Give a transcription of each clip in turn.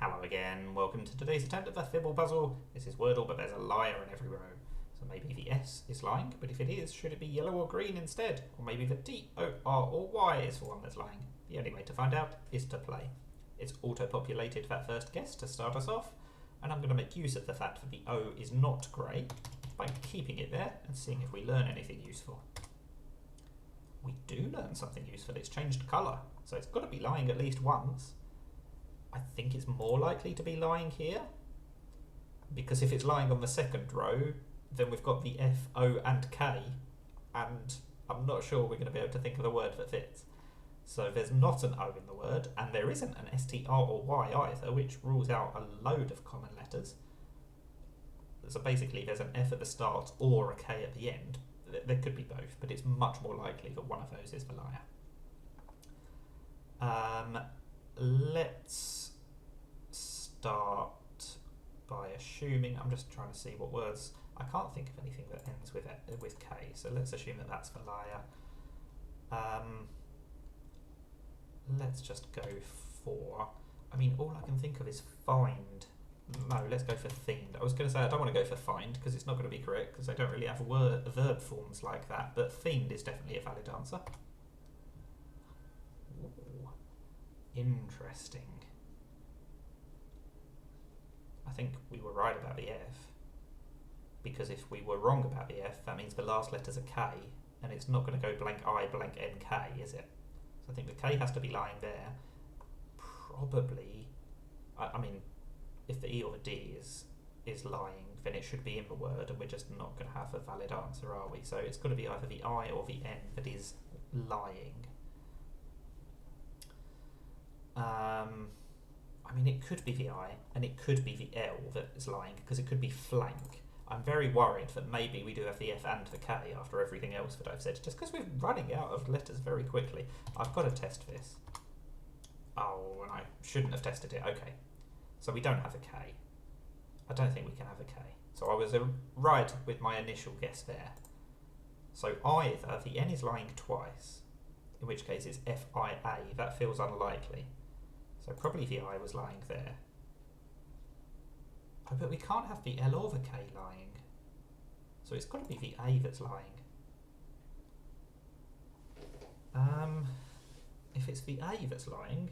Hello again, welcome to today's attempt at the Fibble puzzle. This is Wordle, but there's a liar in every row. So maybe the S is lying, but if it is, should it be yellow or green instead? Or maybe the T, O, R or Y is the one that's lying. The only way to find out is to play. It's auto-populated that first guess to start us off, and I'm going to make use of the fact that the O is not grey by keeping it there and seeing if we learn anything useful. We do learn something useful, it's changed colour, so it's got to be lying at least once. I think it's more likely to be lying here, because if it's lying on the second row, then we've got the F, O and K, and I'm not sure we're going to be able to think of a word that fits. So there's not an O in the word, and there isn't an STR or Y either, which rules out a load of common letters. So basically there's an F at the start or a K at the end. There could be both, but it's much more likely that one of those is the liar. Let's start by assuming, I'm just trying to see what words, I can't think of anything that ends with K, so let's assume that that's the liar. Let's just go for, I mean, all I can think of is find. No, let's go for themed. I was going to say I don't want to go for find because it's not going to be correct because I don't really have verb forms like that, but themed is definitely a valid answer. Ooh, interesting. I think we were right about the F, because if we were wrong about the F, that means the last letter's a K, and it's not going to go blank I, blank NK, is it? So I think the K has to be lying there. Probably, I mean, if the E or the D is lying, then it should be in the word, and we're just not going to have a valid answer, are we? So it's got to be either the I or the N that is lying. I mean, it could be the I, and it could be the L that is lying, because it could be flank. I'm very worried that maybe we do have the F and the K after everything else that I've said, just because we're running out of letters very quickly. I've got to test this. Oh, and I shouldn't have tested it. Okay. So we don't have a K. I don't think we can have a K. So I was right with my initial guess there. So either the N is lying twice, in which case it's F-I-A. That feels unlikely. So probably the I was lying there. Oh, but we can't have the L or the K lying. So it's got to be the A that's lying. If it's the A that's lying,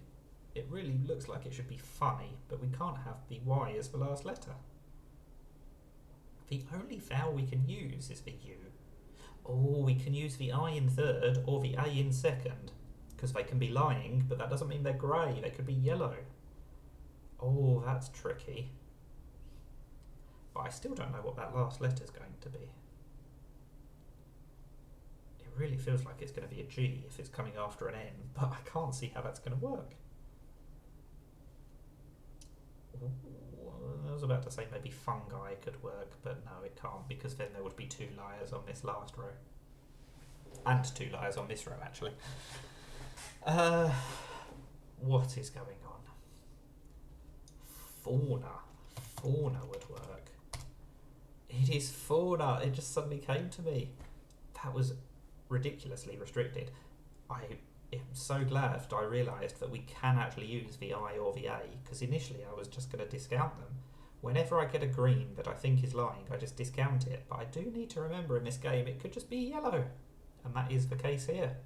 it really looks like it should be funny, but we can't have the Y as the last letter. The only vowel we can use is the U. Oh, we can use the I in third or the A in second, because they can be lying, but that doesn't mean they're grey, they could be yellow. Oh, that's tricky. But I still don't know what that last letter's going to be. It really feels like it's going to be a G if it's coming after an N, but I can't see how that's going to work. Ooh, I was about to say maybe fungi could work, but no, it can't, because then there would be two liars on this last row. And two liars on this row, actually. What is going on? Fauna. Fauna would work. It is fauna. It just suddenly came to me. That was ridiculously restricted. I am so glad that I realised that we can actually use the I or the A, because initially I was just going to discount them. Whenever I get a green that I think is lying, I just discount it. But I do need to remember in this game it could just be yellow. And that is the case here.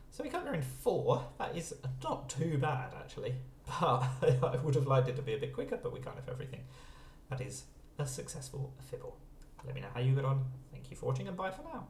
So we got there in 4. That is not too bad, actually. But I would have liked it to be a bit quicker, but we can't have everything. That is a successful Fibble. Let me know how you got on. Thank you for watching, and bye for now.